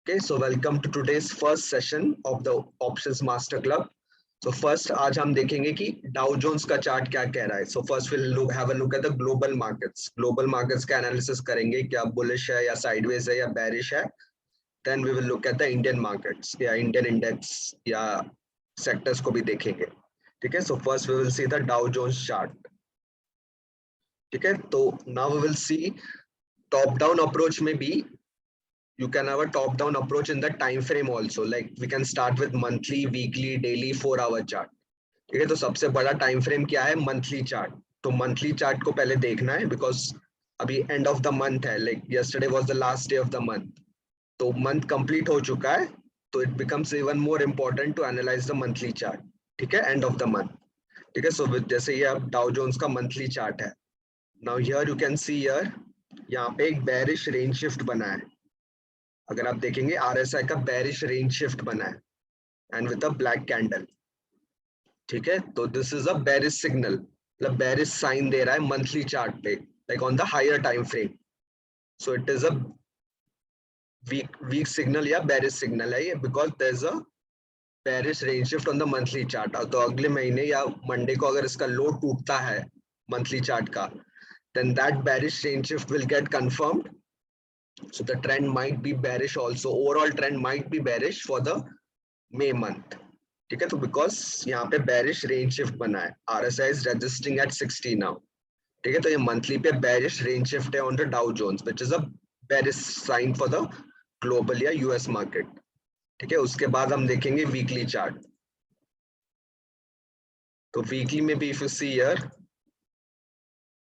Okay, so welcome to today's first session of the Options Master Club. So first आज हम देखेंगे कि Dow Jones का chart क्या कह रहा है. So first we'll have a look at the global markets. Global markets का एनालिसिस करेंगे, क्या बुलिश है या साइडवेज है या बेरिश है. Then we will look at the Indian markets या Indian index या sectors को भी देखेंगे. ठीक है. So first we will see the Dow Jones chart. ठीक है. तो now we will see top down approach में भी you can have a top down approach in the time frame also, like we can start with monthly, weekly, daily, 4 hour chart. ठीक है. तो सबसे बड़ा टाइम फ्रेम क्या है? Monthly chart. तो मंथली चार्ट को पहले देखना है बिकॉज अभी एंड ऑफ द मंथ है, like yesterday was the last day of the month. तो मंथ कंप्लीट हो चुका है, तो it becomes even more important to analyse the monthly chart. ठीक है, एंड ऑफ द मंथ. ठीक है. सो जैसे ये अब डाउ जोन्स का मंथली चार्ट है. Now here you can see here, यहाँ पे एक बेरिश रेंज शिफ्ट बना है. अगर आप देखेंगे RSI का बेरिश रेंज शिफ्ट बना है and with a black candle. ठीक है. तो this is a bearish signal, मतलब बेरिश साइन दे रहा है मंथली चार्ट पे, like on the higher time frame. So it is a weak signal या बेरिश सिग्नल है ये, because there is a bearish range shift on the monthly chart. तो अगले महीने या मंडे को अगर इसका लो टूटता है मंथली चार्ट का, then that bearish range shift will get confirmed. So the trend might be bearish also. Overall trend might be bearish for the May month. ठीक है. तो because यहाँ पे bearish range shift बना है, RSI is registering at 60 now. ठीक है. तो ये monthly पे bearish range shift है on the Dow Jones, which is a bearish sign for the global या US market. ठीक है. उसके बाद हम देखेंगे weekly chart. तो weekly में भी if you see here,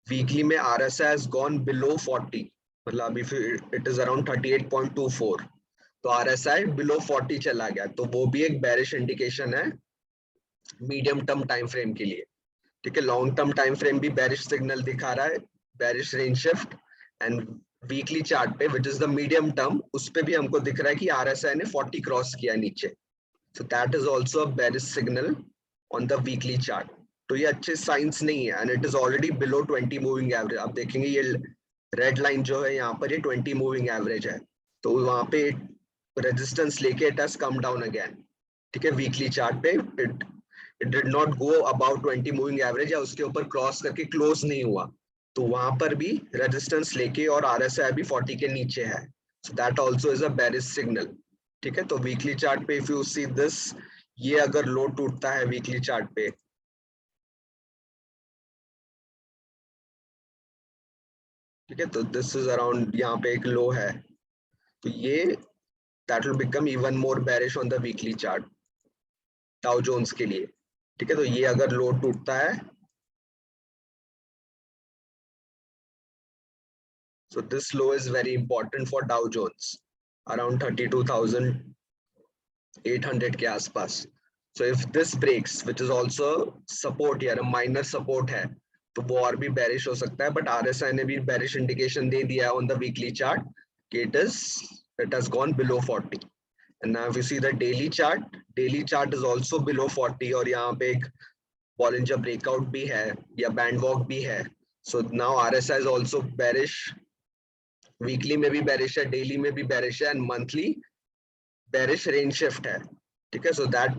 weekly में RSI has gone below 40. मतलब if it is around 38.24, तो RSI below 40 चला गया, तो वो भी एक bearish indication है मीडियम टर्म टाइम फ्रेम के लिए. ठीक है. लॉन्ग टर्म टाइम फ्रेम भी bearish सिग्नल दिखा रहा है, bearish range shift. And weekly chart पे which is the medium term, उस पे भी हमको दिख रहा है कि RSI ने 40 क्रॉस किया नीचे. So that is also a bearish signal on the weekly chart. तो ये अच्छे साइंस नहीं है and it is already below 20 moving average. आप देखेंगे ये रेड लाइन जो है यहाँ पर, ये 20 मूविंग एवरेज है. तो वहां पे रेजिस्टेंस लेके it has come down again. ठीक है. वीकली चार्ट पे it did not go about 20 moving average या उसके ऊपर क्रॉस करके क्लोज नहीं हुआ. तो वहां पर भी रेजिस्टेंस लेके और RSI भी 40 के नीचे है. So that also is a bearish signal. ठीक है. तो वीकली चार्ट पे इफ यू सी दिस, ये अगर लो टूटता है वीकली चार्ट पे, ठीक है, तो दिस इज अराउंड, यहाँ पे एक लो है, तो ये that will become even more bearish on the weekly chart Dow Jones के लिए. ठीक है. तो ये अगर लो टूटता है, so this low is very important for Dow Jones, around 32,800 के आसपास. So if this breaks, which is also support here, a minor support है, तो वो और भी bearish हो सकता है. But RSI ने भी bearish indication दे दिया on the weekly chart कि it has gone below 40. And now if you see the daily chart is also below 40, और यहाँ पे एक Bollinger breakout भी है या band walk भी है. So now RSI is also bearish. Weekly में भी बेरिश है, डेली में भी बेरिश है, and monthly bearish range shift है. ठीक है. सो दैट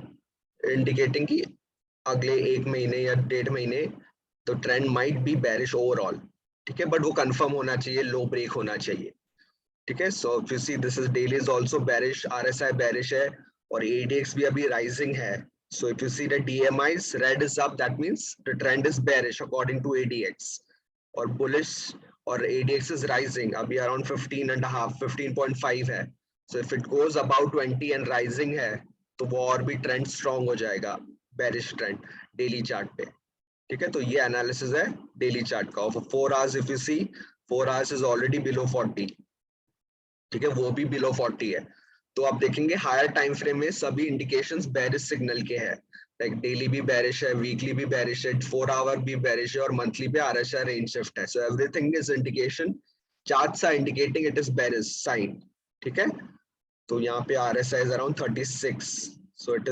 इंडिकेटिंग कि अगले 1 महीने या 1.5 महीने तो trend might be bearish overall. ठीक है. बट वो कंफर्म होना चाहिए, लो ब्रेक होना चाहिए. ठीक है. So if you see this is daily is also bearish, RSI bearish है और ADX भी अभी राइजिंग है. So if you see the DMIs, red is up, that means the trend is bearish according to ADX, और bullish और ADX is rising, अभी around 15.5, 15.5 है. So if it goes about 20 and rising है, तो वो और भी ट्रेंड स्ट्रॉन्ग हो जाएगा, bearish ट्रेंड डेली चार्ट पे. ठीक है. तो ये एनालिसिस है डेली चार्ट का. और 4 hours if you see, 4 hours is already below 40. ठीक है. वो भी below 40 है. तो आप देखेंगे हायर टाइम फ्रेम में सभी इंडिकेशंस बेरिश सिग्नल के हैं, लाइक डेली भी बेरिश है, वीकली भी बेरिश है, 4 आवर भी बेरिश है, और मंथली पे RSI रेंज शिफ्ट है. So everything is indication, charts are indicating it is bearish sign. ठीक है. तो यहाँ पे RSI is around 36. So it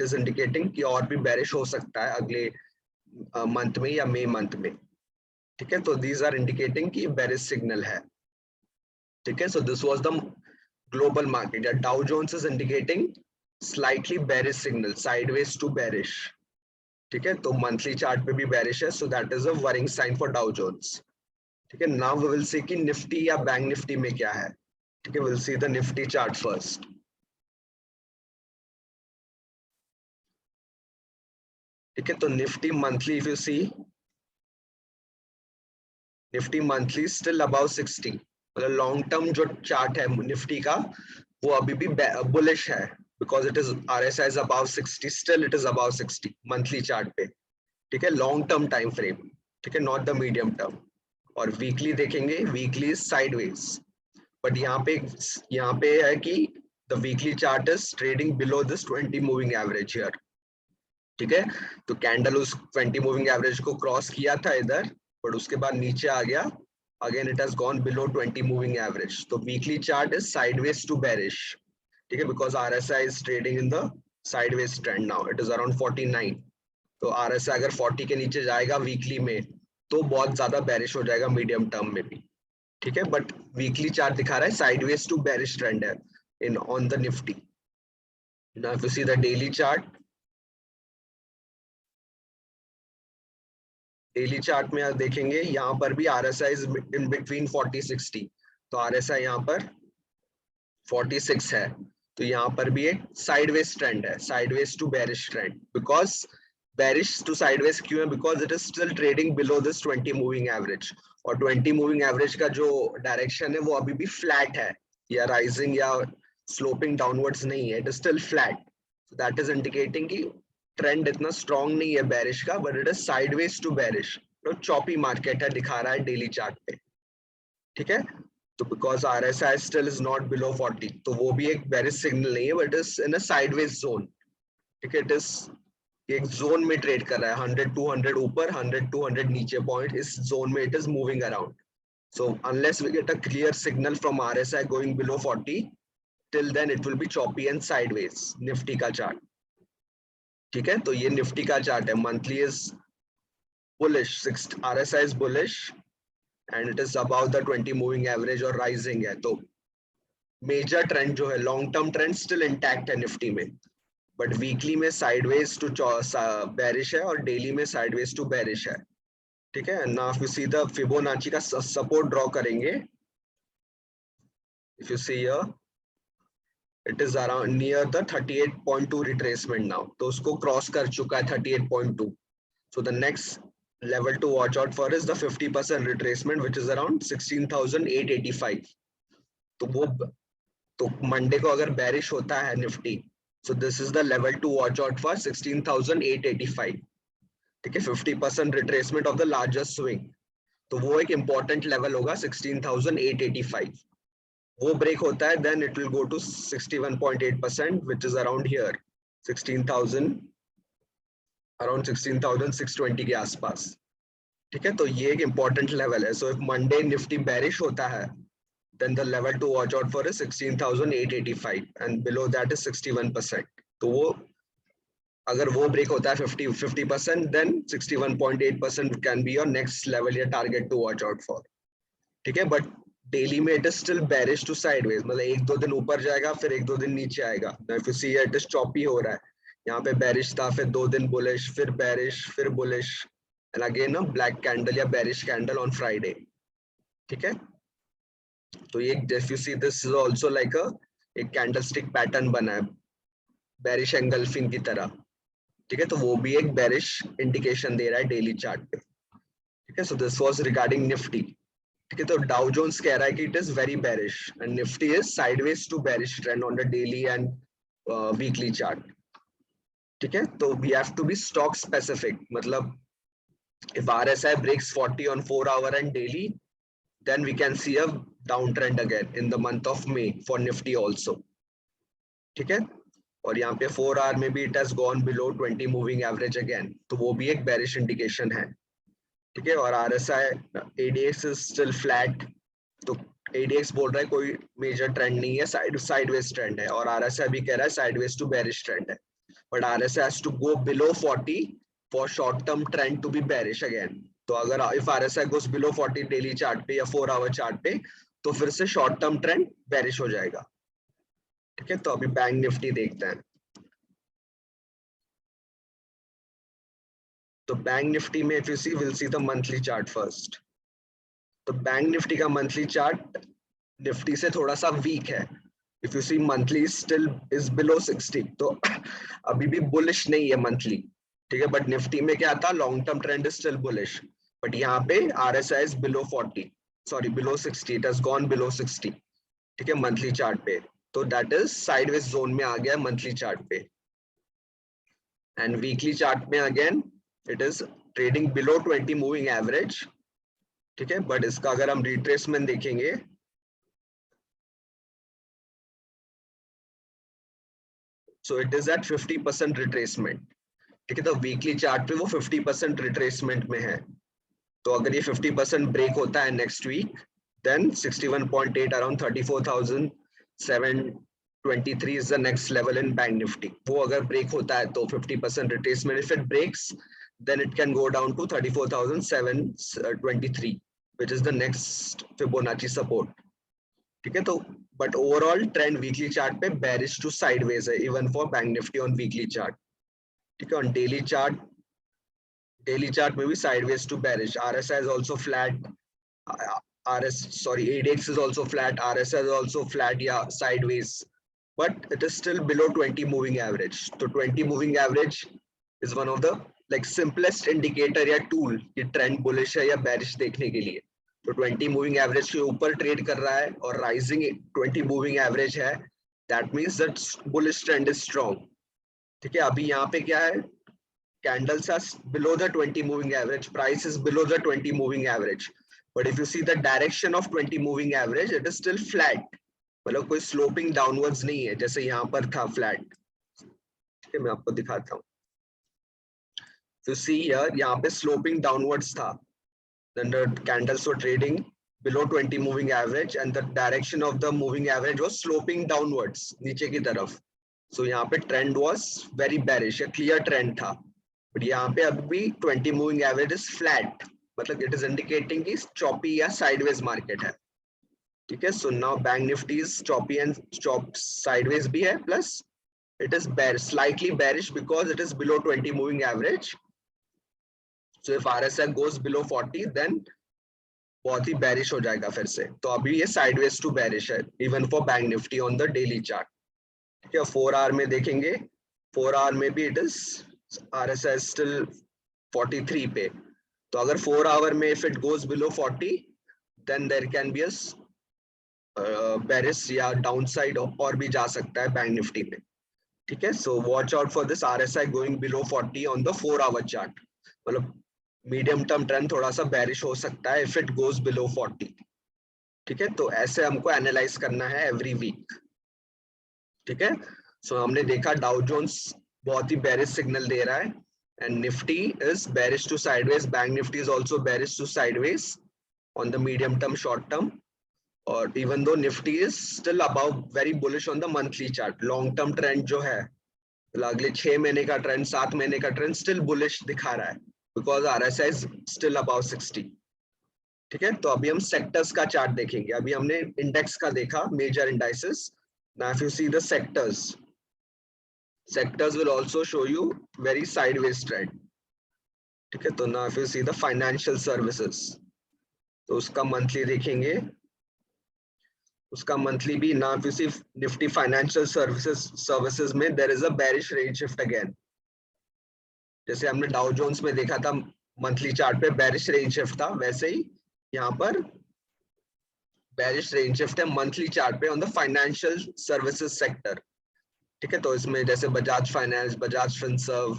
is indicating कि और भी बेरिश हो सकता है अगले मंथ में या मई मंथ में. ठीक है. तो दीज आर इंडिकेटिंग कि बेरिश सिग्नल है. ठीक है. So this was the global market या Dow Jones is indicating slightly bearish signal, sideways to bearish. ठीक है, तो मंथली चार्ट पे भी bearish है, so that is a worrying sign for Dow Jones. ठीक है, now we will see कि निफ्टी या बैंक निफ्टी में क्या है. ठीक है, we'll see the Nifty chart first. ठीक है, तो Nifty monthly if you see, Nifty monthly still above 60, मतलब लॉन्ग टर्म जो चार्ट है निफ्टी का वो अभी भी बुलिश है, because it is RSI is above 60, still it is above 60 monthly chart पे. ठीक है, लॉन्ग टर्म टाइम फ्रेम. ठीक है, नॉट द मीडियम टर्म. और वीकली देखेंगे, वीकली इज साइडवेज, बट यहाँ पे है कि the weekly chart is trading below this 20 moving average here. ठीक है, तो कैंडल उस 20 मूविंग एवरेज को क्रॉस किया था इधर, बट उसके बाद नीचे आ गया, again it has gone below 20 moving average. तो weekly chart is sideways to bearish. ठीक है, because RSI is trading in the sideways trend now, it is around 49. तो RSI अगर 40 के नीचे जाएगा वीकली में तो बहुत ज्यादा बेरिश हो जाएगा मीडियम टर्म में भी. ठीक है, बट वीकली चार्ट दिखा रहा है साइडवेज टू बेरिश ट्रेंड है in on the Nifty. Now if you see the daily chart, daily chart में आप देखेंगे यहाँ पर भी RSI इज इन बिटवीन 40-60. तो RSI यहाँ पर 46 है, तो यहाँ पर भी एक साइडवेज ट्रेंड है, sideways to bearish trend. Because bearish to sideways क्यों है? Because it is still trading below this 20 moving average, और 20 मूविंग एवरेज का जो डायरेक्शन है वो अभी भी फ्लैट है, या राइजिंग या स्लोपिंग डाउनवर्ड्स नहीं है, it is still flat. That is indicating कि ट्रेंड इतना स्ट्रॉन्ग नहीं है बेरिश का, but it is sideways to bearish. तो चॉपी मार्केट है, दिखा रहा है डेली चार्ट पे. ठीक है, तो because RSI still is not below 40, तो वो भी एक बेरिश सिग्नल नहीं है, but is in a sideways zone. ठीक है, इट इज एक जोन में ट्रेड कर रहा है, 100-200 ऊपर, 100-200 नीचे पॉइंट, इस जोन में it is moving around. So unless we get a clear signal from RSI going below 40, till then it will be choppy and sideways Nifty का चार्ट. ठीक है, तो ये निफ्टी का चार्ट है, monthly is bullish, RSI is bullish and it is above the 20 moving average और rising है. तो मेजर ट्रेंड जो है, long term trend still intact है निफ्टी में, बट वीकली में साइडवेज टू बेरिश है और डेली में साइडवेज टू बेरिश है. ठीक है, ना if you see the Fibonacci का सपोर्ट ड्रॉ करेंगे, if you see here it is around near the 38.2 retracement now, तो उसको क्रॉस कर चुका है 38.2. So the next level to watch out for is the 50% retracement, which is around 16,885. तो Monday को अगर बेरिश होता है Nifty, so this is the level to watch out for 16,885. ठीक है, 50% retracement of the largest swing, तो वो एक important level होगा 16,885. वो ब्रेक होता है, then it will go to 61.8%, which is around here 16,000, around 16,620 के आसपास. ठीक है, तो ये एक इंपॉर्टेंट लेवल है. So if Monday Nifty bearish होता है, then the level to watch out for is 16,885 and below that is 61%. तो वो अगर वो ब्रेक होता है 50%, then 61.8% can be your next level या target to watch out for. ठीक है, बट डेली में it is still bearish to sideways, मतलब 1-2 दिन ऊपर जाएगा, फिर 1-2 दिन नीचे आएगा. If you see it is choppy हो रहा है, यहाँ पे बेरिश था, फिर 2 दिन बुलिश, फिर बेरिश, फिर bullish, and again black candle या बेरिश कैंडल ऑन फ्राइडे. ठीक है, तो ये if you see this is also like एक कैंडलस्टिक पैटर्न बना है बेरिश एंगल्फिंग की तरह. ठीक है, तो वो भी एक बेरिश इंडिकेशन दे रहा है डेली चार्ट पे. ठीक है, so this was regarding Nifty. ठीक है, तो डाउ जोन्स कह रहा है कि it is very bearish and Nifty is sideways to bearish trend on the daily and weekly chart. ठीक है, तो we have to be stock specific, मतलब if RSI breaks 40 on 4 hour and daily, then we can see a downtrend again in the month of May for Nifty also. ठीक है, और यहाँ पे 4 hour में भी it has gone below 20 moving average again, तो वो भी एक bearish indication है. ठीक है, और RSI ADX is still flat, तो ADX बोल रहा है कोई मेजर ट्रेंड नहीं है, साइडवेज ट्रेंड है, और RSI भी कह रहा है साइडवेज टू बेरिश ट्रेंड है, but RSI has to go below 40 for short term trend to be bearish again. तो अगर if RSI goes below 40 daily chart पे या 4 hour चार्ट पे, तो फिर से शॉर्ट टर्म ट्रेंड बेरिश हो जाएगा. ठीक है, तो अभी बैंक निफ्टी देखते हैं। तो बैंक निफ्टी में if you see will see the monthly chart first. तो बैंक निफ्टी का मंथली चार्ट निफ्टी से थोड़ा सा वीक है। If you see monthly still is below 60, तो अभी भी बुलिश नहीं है मंथली। ठीक है, बट निफ्टी में क्या था, long term trend is still bullish, but यहाँ पे RSI is below 40, sorry below 60, it has gone below 60। ठीक है, मंथली चार्ट पे, तो दैट इज साइडवेज जोन में आ गया मंथली चार्ट पे। एंड वीकली चार्ट में again it is trading below 20 moving average. ठीक है, बट इसका अगर हम रिट्रेसमेंट देखेंगे, so it is at 50% retracement. ठीक है, तो वीकली चार्ट पे वो 50% रिट्रेसमेंट में है। तो अगर ये 50% ब्रेक होता है next week, then 61.8 around 34,723 is the next level in bank Nifty. वो अगर ब्रेक होता है तो 50% retracement, if it breaks then it can go down to 34,723 which is the next Fibonacci support। ठीक है, तो but overall trend weekly chart पे bearish to sideways है even for bank Nifty on weekly chart. ठीक है, on daily chart में भी sideways to bearish, RSI is also flat, ADX is also flat, RSI is also flat, yeah, sideways, but it is still below 20 moving average। तो 20 moving average is one of the like simplest indicator या tool कि trend bullish है या bearish देखने के लिए। तो 20 moving average के ऊपर ट्रेड कर रहा है और rising 20 moving average है, that means that bullish trend is strong। ठीक है, अभी यहाँ पे क्या है, candles are below the 20 moving average, price is below the 20 moving average, but if you see the direction of 20 moving average, it is still flat, मतलब कोई sloping downwards नहीं है जैसे यहाँ पर था flat। ठीक है, मैं आपको दिखाता हूँ। You see here, यहाँ पे sloping downwards था, then the candles were trading below 20 moving average and the direction of the moving average was sloping downwards नीचे की तरफ। so यहाँ पे trend was very bearish, a clear trend था, but यहाँ पे अभी 20 moving average is flat, मतलब it is indicating कि choppy या sideways market है। ठीक है, so now bank nifty is choppy and sideways भी है, plus it is bearish, slightly bearish because it is below 20 moving average। so if RSI goes below 40 then बहुत ही bearish हो जाएगा फिर से। तो अभी ये sideways to bearish है even for bank nifty on the daily chart। ठीक है, 4 hour में देखेंगे, 4 hour में भी it is RSI is still 43 पे। तो अगर 4 hour में if it goes below 40 then there can be a bearish या downside और भी जा सकता है बैंक निफ्टी में। ठीक है, so watch out for this RSI going below 40 on the 4 hour chart, मतलब मीडियम टर्म ट्रेंड थोड़ा सा बेरिश हो सकता है इफ इट गोज बिलो 40। ठीक है, तो ऐसे हमको एनालाइज करना है एवरी वीक। ठीक है, सो हमने देखा डाउ जोन्स बहुत ही बेरिश सिग्नल दे रहा है and Nifty is bearish to sideways, bank Nifty is also bearish to sideways on the medium term short term, और even though Nifty is still about very bullish on the monthly chart, long term trend जो है अगले 6 महीने का trend, 7 महीने का trend still bullish दिखा रहा है because RSI is still above 60। ठीक है, तो अभी हम सेक्टर्स का चार्ट देखेंगे। अभी हमने इंडेक्स का देखा, major indices. now if you see the sectors will also show you very sideways trend। ठीक है, तो now if you see the financial services, तो उसका मंथली देखेंगे, उसका मंथली भी now if you see Nifty financial services में there is a bearish range shift again। जैसे हमने डाउ जोन्स में देखा था मंथली चार्ट पे बेरिश रेंज शिफ्ट था, वैसे ही यहाँ पर बेरिश रेंज शिफ्ट है मंथली चार्ट पे on the financial services sector. ठीक है, तो इसमें जैसे Bajaj finance, Bajaj Finserv,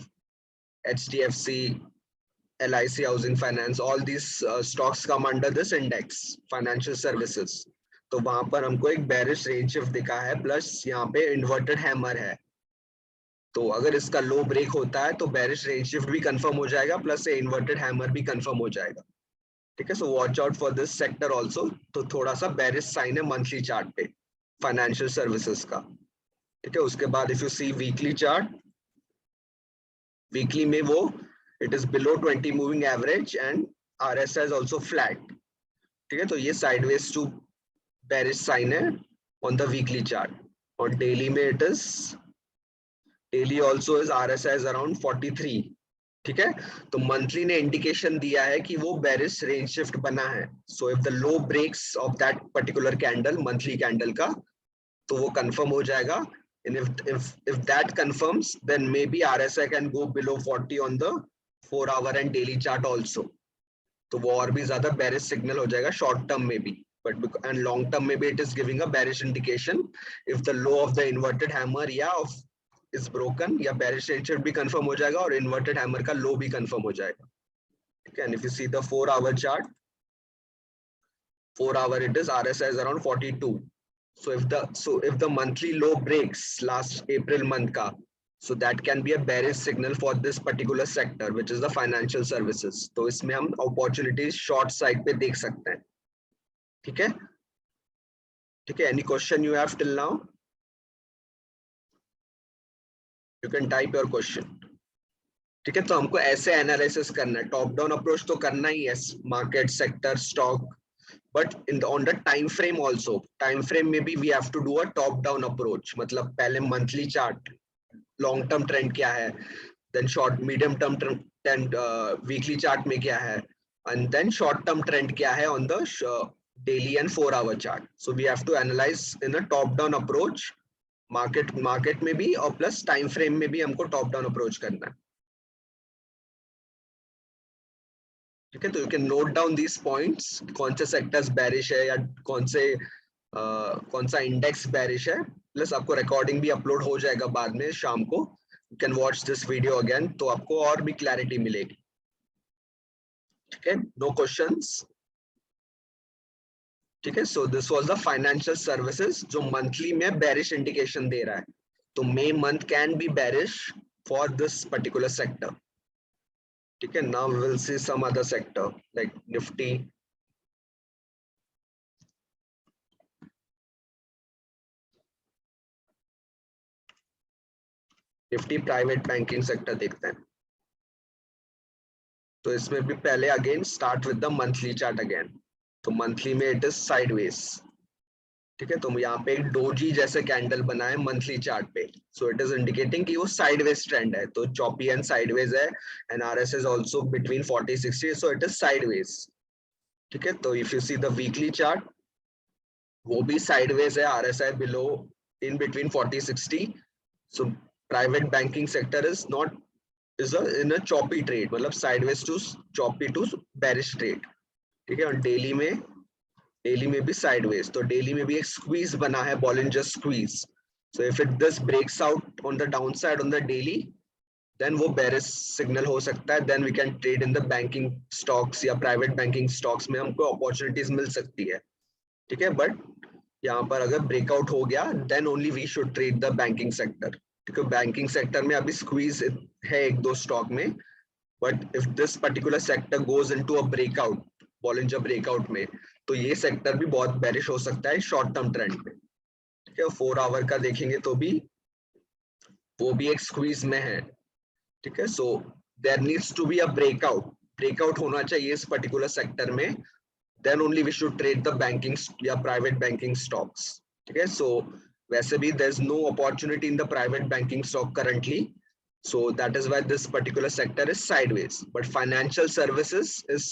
HDFC, LIC housing finance, all this stocks come under this index financial services. तो वहां पर हमको एक बेरिश रेंज शिफ्ट दिखा है, प्लस यहाँ पे इन्वर्टेड हैमर है। तो अगर इसका लो ब्रेक होता है तो बेरिश रेंज शिफ्ट भी कंफर्म हो जाएगा, प्लस इन्वर्टेड हैमर भी कंफर्म हो जाएगा। ठीक है, so watch out for this sector also. तो थोड़ा सा बेरिश साइन है मंथली चार्ट पे फाइनेंशियल सर्विसेज का। ठीक है, उसके बाद if you see weekly chart, weekly में वो it is below 20 moving average and RSI is also flat. ठीक है, तो ये साइडवेज टू बेरिश साइन है ऑन द वीकली चार्ट। और डेली में it is, daily also is RSI is around 43। ठीक है, तो मंथली ने इंडिकेशन दिया है कि वो बेरिश रेंज शिफ्ट बना है। So if the low breaks of that particular candle, monthly candle का, तो वो कंफर्म हो जाएगा। and if that confirms, then maybe RSI can go below 40 on the 4 hour and daily chart also। तो वो और भी ज्यादा bearish signal हो जाएगा शॉर्ट टर्म में भी, but and long term में भी it is giving a bearish indication if the low of the inverted hammer या of is broken, या bearish range shift भी कंफर्म हो जाएगा और inverted hammer का low भी कंफर्म हो जाएगा। ठीक है, and if you see the 4 hour chart, 4 hour it is RSI is around 42। So if the monthly low breaks last April month ka, so that can be a bearish signal for this particular sector, which is the financial services। तो इसमें हम opportunities short side पे देख सकते हैं। ठीक है, ठीक है, any question you have till now? You can type your question। ठीक है, तो हमको ऐसे एनालिसिस करना है, टॉप डाउन अप्रोच तो करना ही है, market, sector, stock, but on the time frame also, time frame में भी we have to do a top down approach। मतलब पहले monthly chart, long term trend क्या है, then short medium term trend, weekly chart में क्या है, and then short term trend क्या है on the daily and 4 hour chart। So we have to analyze in a top down approach, market में भी और plus time frame में भी हमको top down approach करना है। ठीक है, तो you can note down these points, कौन से सेक्टर्स बेरिश है या कौन सा इंडेक्स बेरिश है, प्लस आपको रिकॉर्डिंग भी अपलोड हो जाएगा बाद में शाम को। You can watch this video again, तो आपको और भी क्लैरिटी मिलेगी। ठीक है, नो क्वेश्चंस। ठीक है, so this was the financial services जो मंथली में बेरिश इंडिकेशन दे रहा है। तो May month can be bearish for this particular sector. ठीक है, now we will see some other sector like Nifty. Nifty private banking sector देखते हैं। तो इसमें भी पहले again start with the monthly chart again. तो मंथली में इट इज साइडवेज। ठीक है, तो यहाँ पे एक डोजी जैसे कैंडल बना है मंथली चार्ट पे। सो इट इज इंडिकेटिंग कि वो साइडवेज ट्रेंड है, तो चॉपी एंड साइडवेज है, and RSI is also between 40-60, so it is sideways. ठीक है, तो if you see the weekly chart, वो भी साइडवेज है, RSI below in between 40-60। So private banking sector is not is in a choppy trade, मतलब sideways to choppy to bearish trade। ठीक है, और डेली में भी sideways, तो डेली में भी एक squeeze बना है, Bollinger squeeze। So if it this breaks out on the downside on the daily, then वो bearish signal हो सकता है, then we can trade in the banking stocks या private banking stocks में हमको opportunities मिल सकती है। ठीक है, बट यहाँ पर अगर ब्रेकआउट हो गया, then only we should trade the banking sector। क्योंकि बैंकिंग सेक्टर में अभी स्क्वीज है एक दो स्टॉक में, but if this particular sector goes into a breakout, Bollinger breakout में, तो ये सेक्टर भी बहुत बेरिश हो सकता है शॉर्ट टर्म ट्रेंड में। ठीक है, 4 आवर का देखेंगे तो भी वो भी एक स्क्वीज में है। ठीक है, so there needs to be a breakout होना चाहिए इस पर्टिकुलर सेक्टर में, then only we should trade the banking या प्राइवेट बैंकिंग स्टॉक्स। ठीक है, सो वैसे भी there is no opportunity in the private banking stock currently, so that is why this particular sector is sideways, but financial services is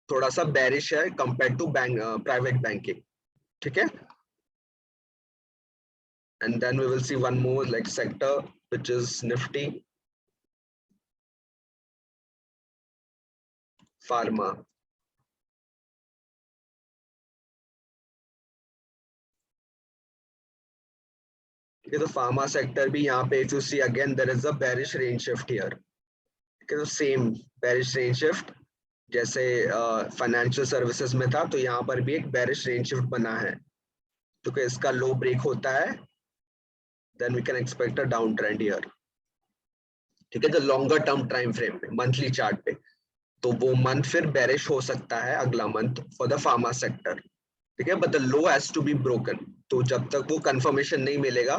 थोड़ा सा bearish है compared to private banking। ठीक है, and then we will see one more like sector which is Nifty Pharma। ठीक है, तो pharma sector भी यहाँ पे if you see again there is a bearish range shift here। ठीक है, तो सेम bearish range shift जैसे फाइनेंशियल सर्विसेज में था, तो यहाँ पर भी एक बेरिश रेंज शिफ्ट बना है। क्योंकि इसका लो ब्रेक होता है, then we can expect a down trend here. ठीक है, जो लॉन्गर टर्म टाइम फ्रेम पे, मंथली चार्ट पे, तो वो मंथ फिर बेरिश हो सकता है अगला month for the pharma sector. ठीक है, but the low has to be broken. तो जब तक वो कंफर्मेशन नहीं मिलेगा,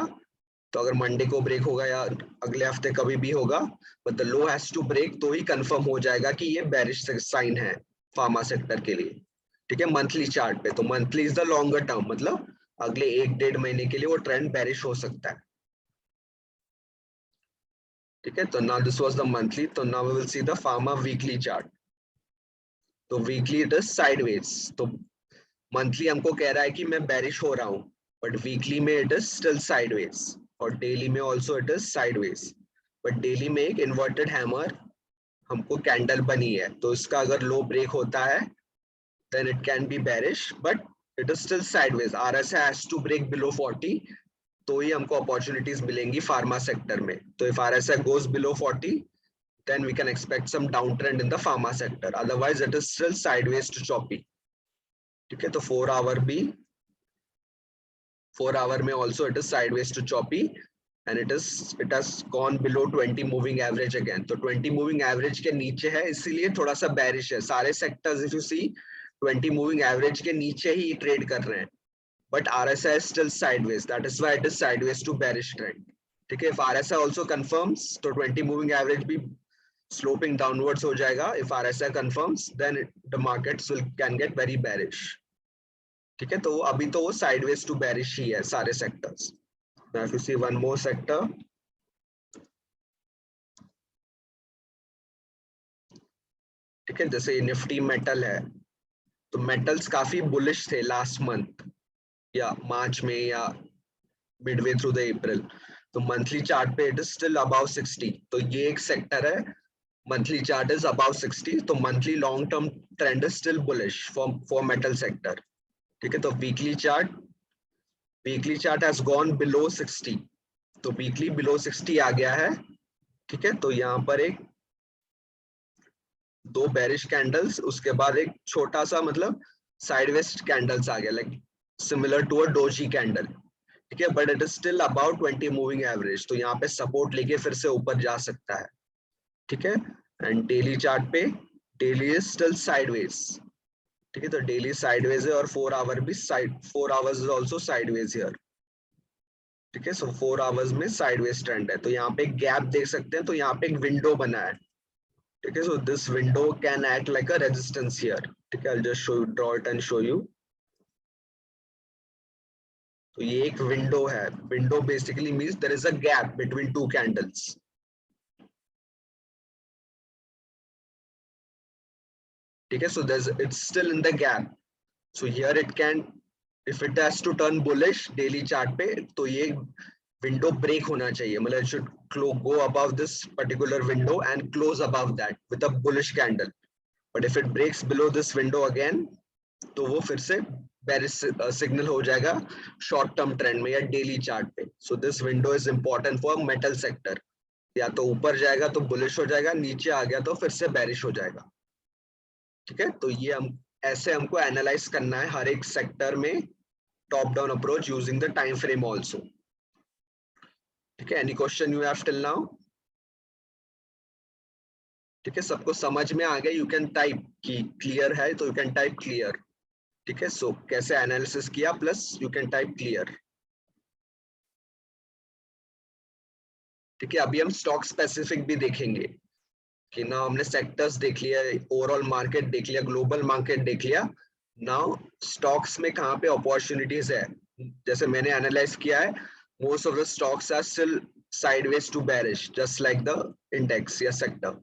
तो अगर मंडे को ब्रेक होगा या अगले हफ्ते कभी भी होगा, but the low has to break, तो ही कंफर्म हो जाएगा कि ये बेरिश साइन है फार्मा सेक्टर के लिए। ठीक है, मंथली चार्ट पे, तो monthly is the longer term, मतलब अगले 1-1.5 महीने के लिए वो ट्रेंड बेरिश हो सकता है। ठीक है, तो now this was the monthly, तो now we will see the pharma weekly chart. तो वीकली इट इज साइडवेज। तो मंथली हमको कह रहा है कि मैं बेरिश हो रहा हूँ, बट वीकली में इट इज स्टिल साइडवेज, और डेली में also it is sideways. But daily में एक इन्वर्टेड हैमर हमको कैंडल बनी है, तो इसका अगर लो ब्रेक होता है then it can be bearish, but it is still sideways. RSI has to break below 40, तो ही हमको अपॉर्चुनिटीज मिलेंगी फार्मा सेक्टर में। तो if RSI goes below 40, then we can expect some downtrend in the pharma sector. Otherwise, it is still sideways to choppy. ठीक है, तो 4 hour में also it is sideways to choppy, and it has gone below 20 moving average again. तो 20 moving average के नीचे है, इसीलिए थोड़ा सा bearish है। सारे sectors if you see 20 moving average के नीचे ही ट्रेड कर रहे हैं, but RSI is still sideways. That is why it is sideways to bearish trend. ठीक है, if RSI also confirms, तो 20 moving average भी sloping downwards हो जाएगा। If RSI confirms, then the markets can get very bearish. ठीक है, तो अभी तो वो sideways to bearish ही है सारे sectors. Now if you see one more sector, ठीक है, जैसे निफ्टी मेटल है, तो मेटल्स काफी बुलिश थे लास्ट मंथ या मार्च में या मिडवे थ्रू द अप्रैल। तो मंथली चार्ट पे इट इज स्टिल अबाउ 60, तो ये एक सेक्टर है, मंथली चार्ट इज अबाउ 60, तो monthly long term trend is still bullish for metal sector. ठीक है, तो weekly chart has gone below 60, तो वीकली बिलो 60 आ गया है। ठीक है, तो यहाँ पर एक 2 बेरिश कैंडल्स, उसके बाद एक छोटा सा मतलब साइडवेज कैंडल्स आ गया, like similar to a doji candle. ठीक है, but it is still about 20 moving average, तो यहाँ पे सपोर्ट लेके फिर से ऊपर जा सकता है। ठीक है, एंड डेली चार्ट पे डेली इज स्टिल साइडवेज। ठीक है, तो डेली साइडवेज है, और 4 आवर भी 4 hours is also sideways here. ठीक है, सो 4 आवर्स में साइडवेज ट्रेंड है, तो यहाँ पे एक गैप देख सकते हैं, तो यहाँ पे एक विंडो बना है। ठीक है, so this window can act like a resistance here. ठीक है, I will just show you, draw it and show you. तो ये एक विंडो है, window basically means there is a gap between 2 candles. ठीक है, so there's it's still in the gap, so here it can, if it has to turn bullish daily chart पे, तो ये window break होना चाहिए, मतलब it should go above this particular window and close above that with a bullish candle, but if it breaks below this window again, तो वो फिर से बेरिश सिग्नल हो जाएगा शॉर्ट टर्म ट्रेंड में या डेली चार्ट पे। सो this window is important for metal sector, या तो ऊपर जाएगा तो बुलिश हो जाएगा, नीचे आ गया तो फिर से बेरिश हो जाएगा। ठीक है, तो ये हम ऐसे हमको एनालाइज करना है हर एक सेक्टर में, top down approach using the time frame also. ठीक है, any question you have till now? ठीक है, सबको समझ में आ गया? यू कैन टाइप कि क्लियर है, तो यू कैन टाइप क्लियर। ठीक है, सो कैसे एनालिसिस किया, plus you can type clear. ठीक है, अभी हम स्टॉक स्पेसिफिक भी देखेंगे कि ना हमने सेक्टर्स देख लिया, ओवरऑल मार्केट देख लिया, ग्लोबल मार्केट देख लिया, नाउ स्टॉक्स में कहाँ पे अपॉर्चुनिटीज है। जैसे मैंने एनालाइज किया है, most of the stocks are still sideways to bearish, just like the index या सेक्टर।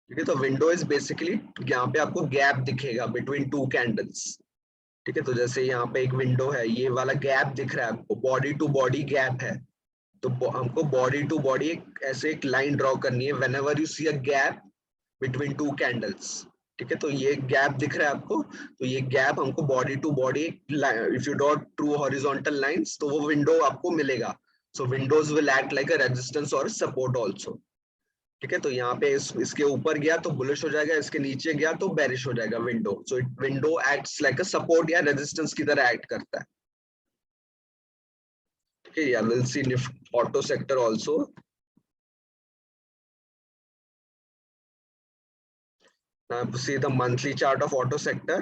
ठीक है, तो विंडो इज बेसिकली, यहाँ पे आपको गैप दिखेगा बिटवीन 2 कैंडल्स। ठीक है, तो जैसे यहाँ पे एक विंडो है, ये वाला गैप दिख रहा है आपको, बॉडी टू बॉडी गैप है, तो हमको बॉडी टू बॉडी ऐसे एक लाइन ड्रॉ करनी है whenever you see a gap between 2 candles. ठीक है, तो ये गैप दिख रहा है आपको, तो ये गैप हमको body to body, if you draw true horizontal lines, तो वो विंडो आपको मिलेगा। So windows will act like a resistance और सपोर्ट आल्सो। ठीक है, तो यहाँ पे इसके ऊपर गया तो बुलिश हो जाएगा, इसके नीचे गया तो बेरिश हो जाएगा window. So window acts like a support या रेजिस्टेंस की तरह एक्ट करता है। ठीक है, या will see auto sector also. Now see the monthly chart of auto sector.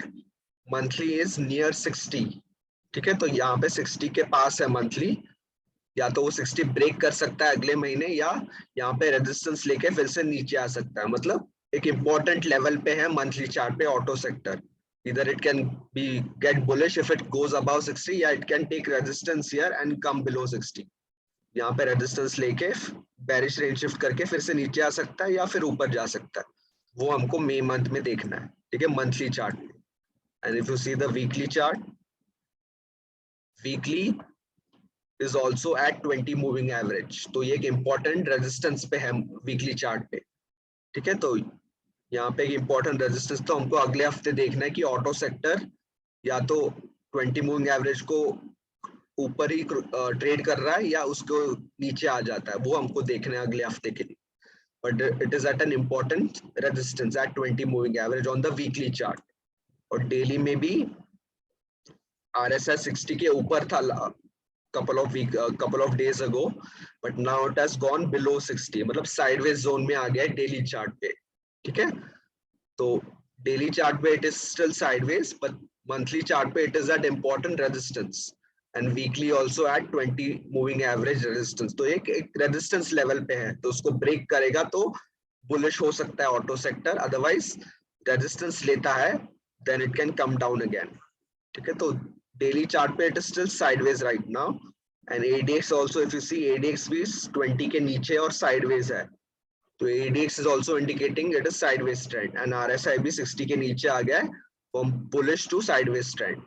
Monthly is near 60. ठीक है, तो यहाँ पे 60 के पास है मंथली, या तो वो 60 ब्रेक कर सकता है अगले महीने, या यहाँ पे रेजिस्टेंस लेके फिर से नीचे आ सकता है। मतलब एक इंपॉर्टेंट लेवल पे है मंथली चार्ट पे auto sector. Either it can be get bullish if it goes above 60 या it can take resistance here and come below 60. यहाँ पे रेजिस्टेंस लेके बेरिश रेंज शिफ्ट करके फिर से नीचे आ सकता है या फिर ऊपर जा सकता है. वो हमको मई मंथ में देखना है. ठीक है, मंथली चार्ट में. And if you see the weekly chart, weekly is also at 20 moving average. तो ये एक इंपॉर्टेंट रेजिस्टेंस पे है वीकली चार्ट पे. ठीक है, तो यहाँ पे एक इंपॉर्टेंट रेजिस्टेंस तो हमको अगले हफ्ते देखना है कि ऑटो सेक्टर या तो 20 मूविंग एवरेज को ऊपर ही ट्रेड कर रहा है या उसको नीचे आ जाता है. वो हमको देखना है अगले हफ्ते के लिए. But it is at an important resistance at 20 moving average on the weekly chart. और डेली में भी RSI 60 के ऊपर था couple of days ago, but now it has gone below 60. मतलब sideways zone में आ गया है डेली चार्ट पे. ठीक है, तो डेली चार्ट पे it is still sideways, but monthly chart पे it is at important resistance and weekly also at 20 moving average resistance. तो एक resistance level पे है, तो उसको ब्रेक करेगा तो bullish हो सकता है ऑटो सेक्टर. अदरवाइज resistance लेता है then it can come down again. ठीक है, तो डेली चार्ट पे it is still sideways right now and ADX also if you see ADX भी 20 के नीचे और sideways है. तो ADX is also indicating it is sideways trend and RSI भी 60 के नीचे आ गया है from bullish to sideways trend.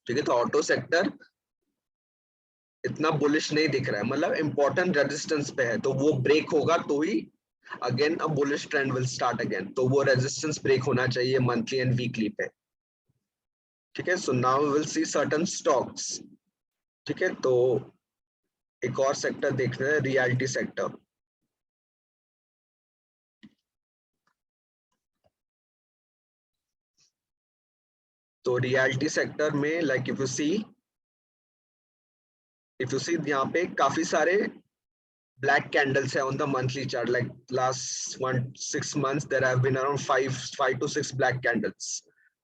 ठीक है, तो ऑटो सेक्टर इतना बुलिश नहीं दिख रहा है, मतलब इंपॉर्टेंट रेजिस्टेंस पे है. तो वो ब्रेक होगा तो ही again a bullish trend will start again. तो वो रेजिस्टेंस ब्रेक होना चाहिए मंथली एंड वीकली पे. ठीक है, so now we will see certain stocks. ठीक है, तो एक और सेक्टर देख रहे हैं, रियलिटी सेक्टर. तो रियलिटी सेक्टर में लाइक इफ यू सी यहाँ पे काफी सारे black candles है on the monthly chart. Like last 6 months there have been around 5 to 6 black candles.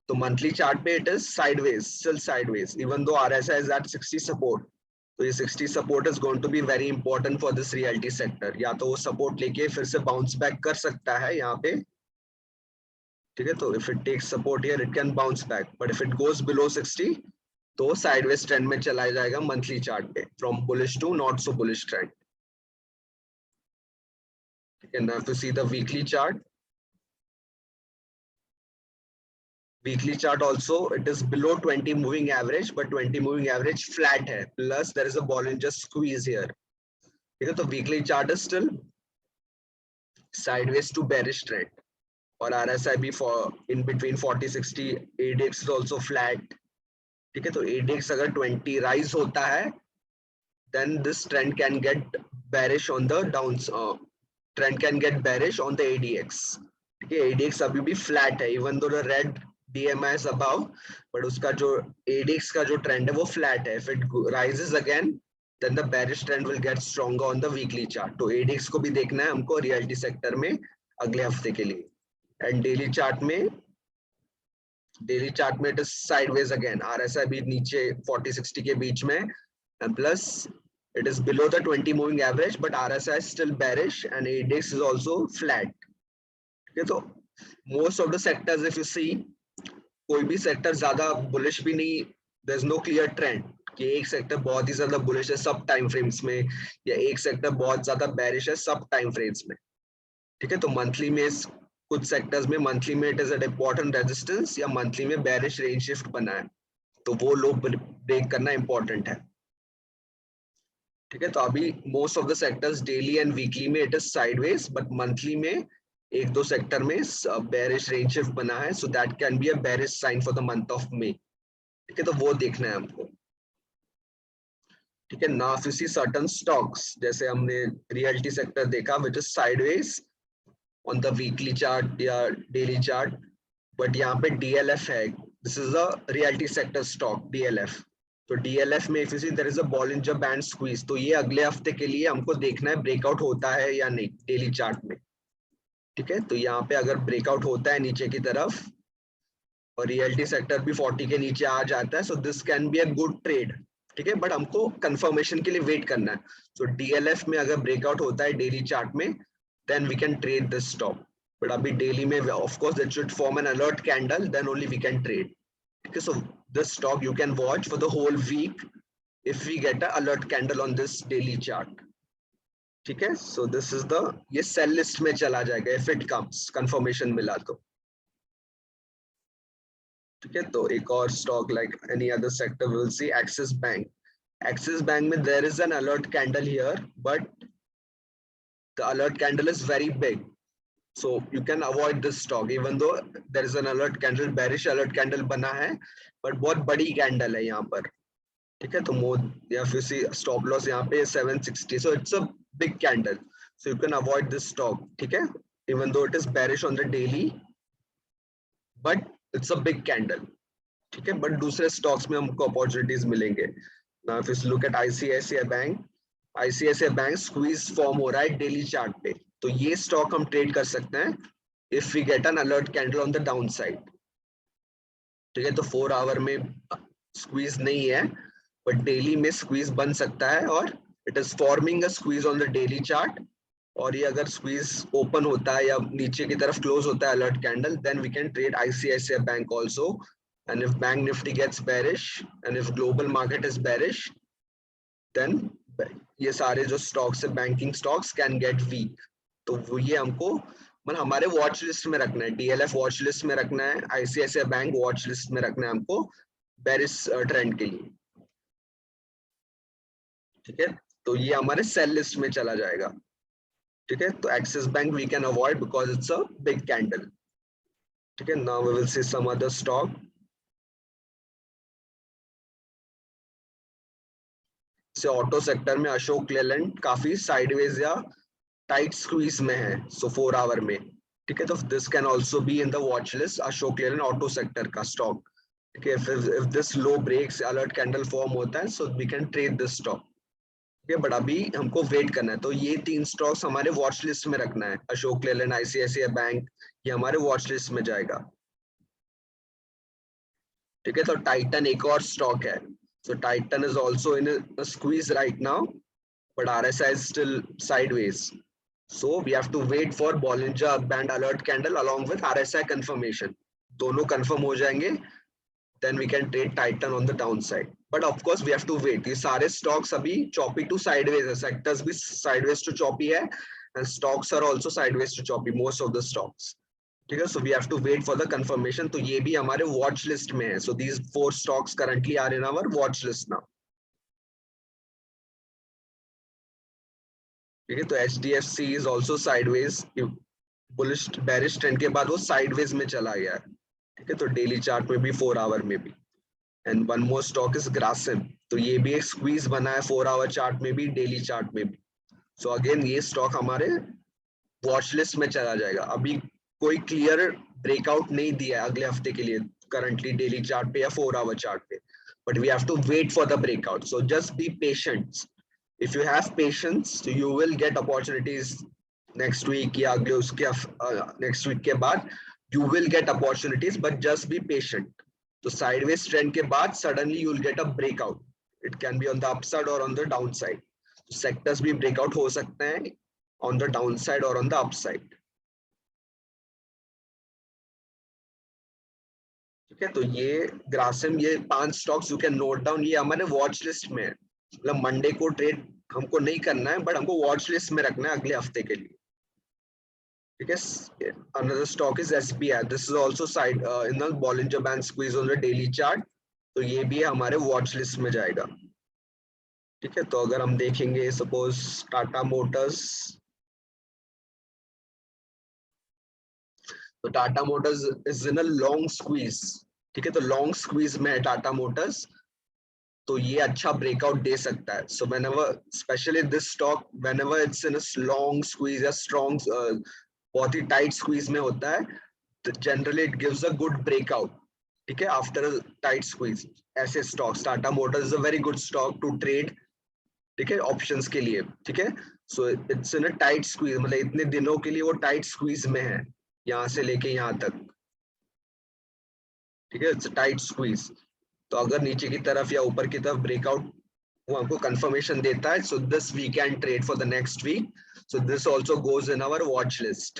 तो monthly chart पे it is sideways, still sideways, even though RSI is at 60 support. तो ये 60 support is going to be very important for this realty sector. या तो वो support लेके फिर से bounce back कर सकता है यहाँ पे. ठीक है, तो if it takes support here it can bounce back, but if it goes below 60 तो sideways trend में चला जाएगा monthly chart पे, from bullish to not so bullish trend. And now to see the weekly chart. Weekly chart also it is below 20 moving average, but 20 moving average flat hai, plus there is a Bollinger Squeeze here. Okay, so weekly chart is still sideways to bearish trend. Or RSI भी for in between 40-60. ADX is also flat. ठीक है, तो ADX अगर 20 rise होता है then this trend can get bearish on the downs. Trend can get bearish on the ADX. Okay, ADX अभी भी flat है, even though the red DMI is above, but उसका जो ADX का जो trend है वो flat है. If it rises again, then the bearish trend will get stronger on the weekly chart. तो ADX को भी देखना है हमको रियलिटी सेक्टर में अगले हफ्ते के लिए. And daily chart में it is sideways again. RSI भी नीचे 40-60 के बीच में, and plus it is below the 20 moving average, but RSI is still bearish and ADX is also flat. Okay, so most of the sectors if you see, कोई भी sector ज्यादा bullish भी नहीं. there's no clear trend कि एक sector बहुत ही ज्यादा bullish है सब टाइम फ्रेम्स में या एक सेक्टर बहुत ज्यादा बेरिश है सब टाइम फ्रेम्स में. ठीक है, तो मंथली में कुछ सेक्टर्स में मंथली में it is an important resistance या मंथली में बेरिश रेंज शिफ्ट बना है, तो वो लो ब्रेक करना इंपॉर्टेंट है. ठीक है, तो अभी most of the sectors daily and weekly में it is sideways, but monthly में एक दो सेक्टर में बेरिश रेंज शिफ्ट बना है, so that can be a bearish sign for the month of May. ठीक है, तो वो देखना है हमको. ठीक है, now if you see certain stocks, जैसे हमने रियलिटी सेक्टर देखा which is sideways on the weekly chart या डेली चार्ट, बट यहाँ पे DLF है. This is a realty sector stock DLF. तो DLF में if you see there is a Bollinger Band squeeze, तो ये अगले हफ्ते के लिए हमको देखना है ब्रेकआउट होता है या नहीं डेली चार्ट में. ठीक है, तो यहाँ पे अगर ब्रेकआउट होता है नीचे की तरफ और रियलिटी सेक्टर भी 40 के नीचे आ जाता है, so this can be a good trade. ठीक है, बट हमको कंफर्मेशन के लिए वेट करना है. सो DLF में अगर ब्रेकआउट होता है डेली चार्ट में, then we can trade this stock. But अभी डेली में of course that should form an alert candle, then only we can trade. Okay, so this stock you can watch for the whole week if we get an alert candle on this daily chart. ठीक है, so this is the, ये sell list में चला जाएगा if it comes confirmation मिला तो. ठीक है, तो एक और stock like any other sector we will see Axis Bank. Axis Bank में there is an alert candle here, but the alert candle is very big. So you can avoid this stock even though there is an alert candle, bearish alert candle बना है, but बहुत बड़ी candle है यहाँ पर. ठीक है, तो मोड या फिर सी स्टॉप लॉस यहाँ पे 760, so it's a big candle, so you can avoid this stock. ठीक है, even though it is bearish on the daily, but it's a big candle. ठीक है, but दूसरे stocks में हमको opportunities मिलेंगे. Now if you look at ICICI Bank, ICICI Bank squeeze form हो रहा है daily chart पे, तो ये स्टॉक हम ट्रेड कर सकते हैं if we get an alert candle on the down side. ठीक है, तो 4 आवर में स्क्वीज नहीं है, बट डेली में स्क्वीज बन सकता है, और it is forming a squeeze on the daily chart. और ये अगर स्क्वीज ओपन होता है या नीचे की तरफ क्लोज होता है alert candle, then we can trade ICICI bank also. And if bank Nifty gets bearish and if global market is bearish, then ये सारे जो स्टॉक्स है banking stocks can get weak. तो वो ये हमको मतलब हमारे वॉच लिस्ट में रखना है, DLF वॉच लिस्ट में रखना है, ICICI बैंक वॉच लिस्ट में रखना है हमको बेरिश ट्रेंड के लिए. ठीक है, तो ये हमारे सेल लिस्ट में चला जाएगा. ठीक है, तो Axis bank we can avoid because it's a big candle. ठीक है, now we will see some other stock. से ऑटो सेक्टर में अशोक लेलैंड काफी साइडवेज या टाइट स्क्वीज में है, सो 4 आवर में. ठीक है, तो this can also be in the watch list, Ashok Leyland auto sector का स्टॉक. ठीक है, if this low breaks alert candle form होता है, so we can trade this stock. ठीक है, बट अभी हमको वेट करना है, तो ये 3 स्टॉक्स हमारे वॉच लिस्ट में रखना है. अशोक लेलैंड, ICICI बैंक, ये हमारे वॉच लिस्ट में जाएगा. ठीक है, तो टाइटन एक और स्टॉक है. So Titan is also in a squeeze right now, but RSI is still sideways. So we have to wait for Bollinger Band alert candle along with RSI confirmation. दोनों confirm हो जाएंगे, then we can trade Titan on the downside. But of course we have to wait. ये सारे stocks अभी choppy to sideways है, sectors भी sideways to choppy है, and stocks are also sideways to choppy, most of the stocks. ठीक है, so we have to wait for the confirmation. तो ये भी हमारे watch list में है. So these 4 stocks currently are in our watch list now. ठीक है, तो HDFC is also sideways, bullish bearish trend के बाद वो साइडवेज में चला गया है. ठीक है, तो डेली चार्ट में भी 4 आवर में भी. And one more stock is Grasim, तो ये भी एक स्क्वीज बना है 4 आवर चार्ट में भी, डेली चार्ट में भी. सो अगेन ये स्टॉक हमारे वॉच लिस्ट में चला जाएगा. अभी कोई क्लियर ब्रेकआउट नहीं दिया है अगले हफ्ते के लिए करंटली डेली चार्ट पे या 4 आवर चार्ट पे, but we have to wait for the breakout. So just be patient. If you have patience, so you will get opportunities next week या अगले उसके next week के बाद you will get opportunities, but just be patient. तो sideways trend के बाद suddenly you will get a breakout. It can be on the upside or on the downside. तो sectors भी breakout हो सकते हैं on the downside or on the upside. ठीक है, तो ये ग्रासिम, ये 5 stocks you can note down, ये हमारे वॉच लिस्ट में है. मतलब मंडे को ट्रेड हमको नहीं करना है, बट हमको वॉच लिस्ट में रखना है अगले हफ्ते के लिए. ठीक है, another stock is SBI. This is also side in the Bollinger Band squeeze on the daily chart. तो ये भी हमारे वॉच लिस्ट में जाएगा. ठीक है, तो अगर हम देखेंगे सपोज टाटा मोटर्स, तो Tata Motors is in a long squeeze. ठीक है, तो लॉन्ग स्क्वीज में है टाटा मोटर्स, तो ये अच्छा ब्रेकआउट दे सकता है. So whenever specially this stock whenever it's in a long squeeze या स्ट्रॉन्ग बहुत ही टाइट स्क्वीज में होता है, तो generally it gives a good breakout. ठीक है, आफ्टर टाइट स्क्वीज. ऐसे stocks Tata Motors is a very good stock to trade. ठीक है, ऑप्शंस के लिए. ठीक है, so it's in a tight squeeze, मतलब इतने दिनों के लिए वो टाइट स्क्वीज में है, यहाँ से लेके यहाँ तक. ठीक है, इट्स टाइट स्क्वीज. तो अगर नीचे की तरफ या ऊपर की तरफ ब्रेकआउट वो हमको कंफर्मेशन देता है, so this we can trade for the next week. So this also goes in our watch list.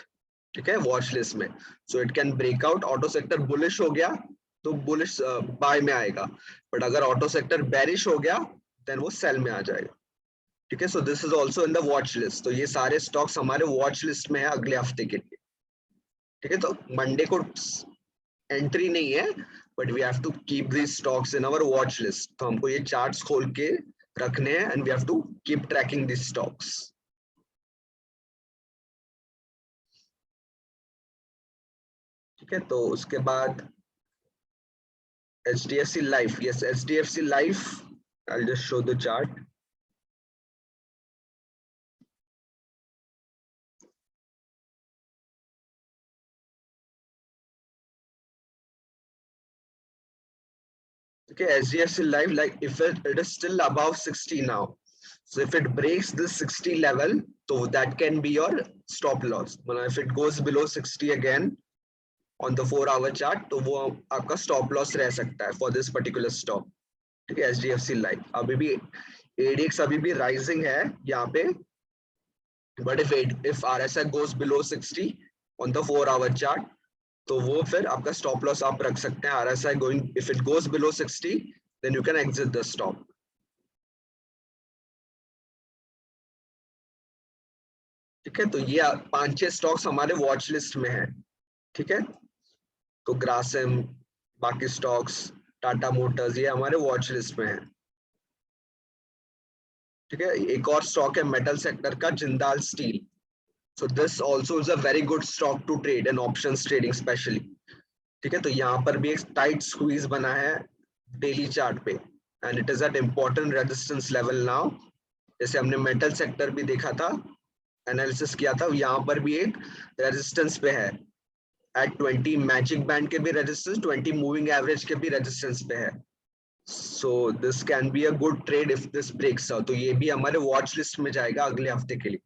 ठीक है, वॉच लिस्ट में। So it can breakout, auto sector bullish हो गया तो बुलिश बाय में आएगा, बट अगर ऑटो सेक्टर बेरिश हो गया देन वो सेल में आ जाएगा। ठीक है, so this is also in the watch list. तो ये सारे स्टॉक्स हमारे वॉच लिस्ट में है अगले हफ्ते के लिए। ठीक है, तो मंडे को एंट्री नहीं है, but we have to keep these stocks in our watch list. तो हमको ये चार्ट्स खोल के रखने हैं and we have to keep tracking these stocks. ठीक है, तो उसके बाद HDFC Life, yes, HDFC Life, I'll just show the chart. Okay, HDFC Life, like if it is still above 60 now, so if it breaks this 60 level, so that can be your stop loss. If it goes below 60 again on the 4-hour chart, तो वो आपका stop loss रह सकता है for this particular stock. ठीक है, HDFC Life अभी भी ADX अभी भी rising है यहाँ पे, but if RSI goes below 60 on the 4-hour chart, तो वो फिर आपका स्टॉप लॉस आप रख सकते हैं। RSI going, if it goes below 60, then you can exit the stop. ठीक है, तो ये 5-6 स्टॉक्स हमारे वॉच लिस्ट में है। ठीक है, तो ग्रासिम, बाकी स्टॉक्स, टाटा मोटर्स, ये हमारे वॉच लिस्ट में है। ठीक है, एक और स्टॉक है मेटल सेक्टर का, Jindal steel. So this also is a very good stock to trade in options trading especially. ठीक है, तो यहाँ पर भी एक टाइट स्क्वीज बना है डेली चार्ट पे and it is at important resistance level now. जैसे हमने मेटल सेक्टर भी देखा था, एनालिसिस किया था, यहाँ पर भी एक रेजिस्टेंस पे है एट 20 मैजिक बैंड के भी रेजिस्टेंस, 20 मूविंग एवरेज के भी रेजिस्टेंस पे है। So this can be a good trade if this breaks out. तो ये भी हमारे वॉच लिस्ट में जाएगा अगले हफ्ते के लिए।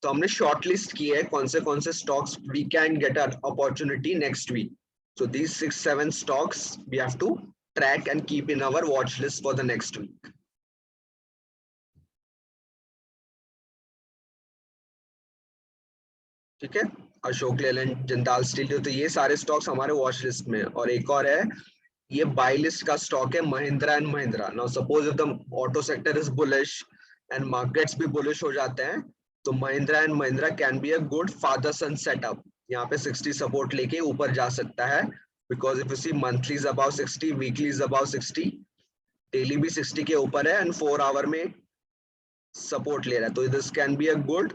तो हमने शॉर्ट लिस्ट की है कौन से stocks we can get a opportunity next week. So these 6-7 stocks we have to track and keep in our watch list for the next week. ठीक है, अशोक लेलैंड, जिंदाल स्टील, तो ये सारे स्टॉक्स हमारे वॉच लिस्ट में। और एक और है, ये बाय लिस्ट का स्टॉक है, Mahindra and Mahindra. Now suppose if the auto sector is bullish and markets भी बुलिश हो जाते हैं, तो Mahindra and Mahindra can be a good father son setup. यहाँ पे 60 सपोर्ट लेके ऊपर जा सकता है, because if you see monthly is about 60, weekly is about 60, daily भी 60 के ऊपर है एंड 4 आवर में सपोर्ट ले रहा है। तो this can be a good